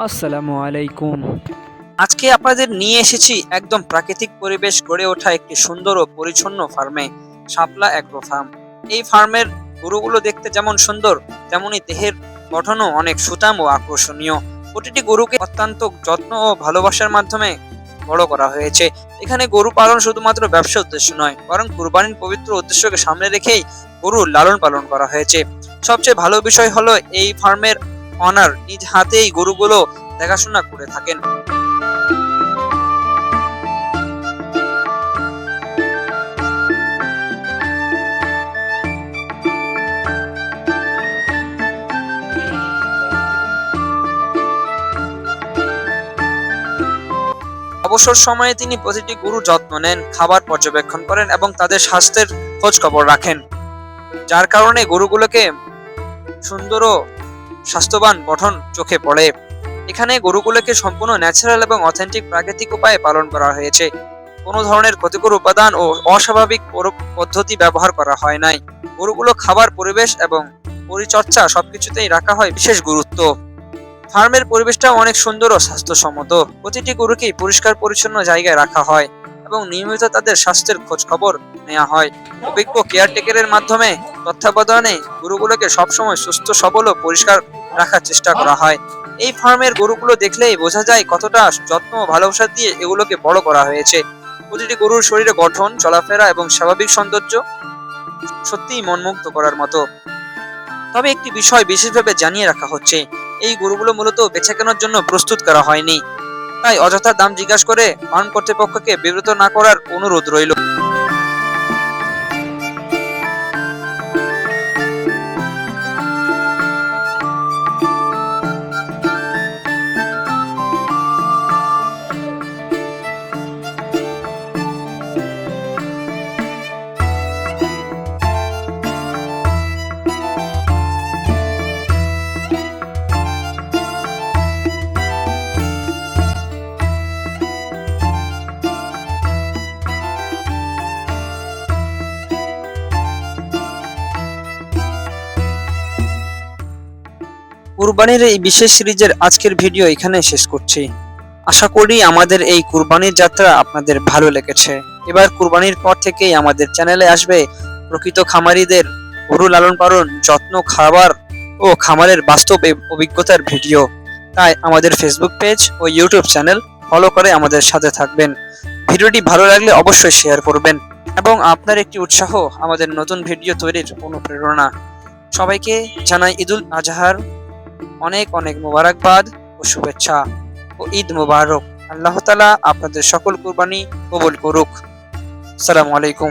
আসসালামু আলাইকুম। আজকে আপনাদের নিয়ে এসেছি একদম প্রাকৃতিক পরিবেশ গড়ে ওঠা একটি সুন্দর ও পরিচ্ছন্ন ফার্মে, শাপলা অ্যাগ্রো ফার্ম। এই ফার্মের গরুগুলো দেখতে যেমন সুন্দর, তেমনি দেহের গঠনও অনেক সুঠাম ও আকর্ষণীয়। প্রতিটি গরুকে অত্যন্ত যত্ন ও ভালোবাসার মাধ্যমে বড় করা হয়েছে। এখানে গরু পালন শুধুমাত্র ব্যবসা উদ্দেশ্য নয়, বরং কুরবানির পবিত্র উদ্দেশ্যকে সামনে রেখেই গরুর লালন পালন করা হয়েছে। সবচেয়ে ভালো বিষয় হলো এই ফার্মের অনার নিজ হাতেই গরুগুলো দেখাশোনা করে থাকেন। অবসর সময়ে তিনি প্রতিটি গরুর যত্ন নেন, খাবার পর্যবেক্ষণ করেন এবং তাদের স্বাস্থ্যের খোঁজ খবর রাখেন, যার কারণে গরুগুলোকে সুন্দর ও স্বাস্থ্যবান গঠন চোখে পড়ে। এখানে গরুগুলোকে সম্পূর্ণ ন্যাচারাল এবং অথেন্টিক প্রাকৃতিক উপায়ে পালন করা হয়েছে। কোনো ধরনের ক্ষতিকর উপাদান ও অস্বাভাবিক পদ্ধতি ব্যবহার করা হয় নাই। গরুগুলো খাবার, পরিবেশ এবং পরিচর্যা সবকিছুতেই রাখা হয় বিশেষ গুরুত্ব। ফার্মের পরিবেশটা অনেক সুন্দর ও স্বাস্থ্যসম্মত। প্রতিটি গরুকেই পরিষ্কার পরিচ্ছন্ন জায়গায় রাখা হয় এবং নিয়মিত তাদের স্বাস্থ্যের খোঁজ খবর নেওয়া হয়। অভিজ্ঞ কেয়ারটেকারের মাধ্যমে তত্ত্বাবধানে গরুগুলোকে সবসময় সুস্থ, সবল ও পরিষ্কার রাখার চেষ্টা করা হয়। এই ফার্মের গরুগুলো দেখলেই বোঝা যায় কতটা যত্ন ও ভালোবাসা দিয়ে এগুলোকে বড় করা হয়েছে। প্রতিটি গরুর শরীরে গঠন, চলাফেরা এবং স্বাভাবিক সৌন্দর্য সত্যিই মনমুগ্ধ করার মতো। তবে একটি বিষয় বিশেষভাবে জানিয়ে রাখা হচ্ছে, এই গরুগুলো মূলত বেচাকেনার জন্য প্রস্তুত করা হয়নি। তাই অযথা দাম জিজ্ঞাসা করে ফার্ম কর্তৃপক্ষকে বিব্রত না করার অনুরোধ রইল। কুরবানির এই বিশেষ সিরিজের আজকের ভিডিও এখানে শেষ করছি। আশা করি আমাদের এই কুরবানির যাত্রা আপনাদের ভালো লেগেছে। এবার কুরবানির পর থেকেই আমাদের চ্যানেলে আসবে প্রকৃত খামারিদের গরু লালন পালন, যত্ন, খাবার ও খামারের বাস্তব অভিজ্ঞতার ভিডিও। তাই আমাদের ফেসবুক পেজ ও ইউটিউব চ্যানেল ফলো করে আমাদের সাথে থাকবেন। ভিডিওটি ভালো লাগলে অবশ্যই শেয়ার করবেন এবং আপনার একটি উৎসাহ আমাদের নতুন ভিডিও তৈরির অনুপ্রেরণা। সবাইকে জানাই ঈদুল আজহার অনেক অনেক মোবারকবাদ ও শুভেচ্ছা ও ঈদ মোবারক। আল্লাহ তাআলা আপনাদের সকল কুরবানি কবুল করুক। আসসালামু আলাইকুম।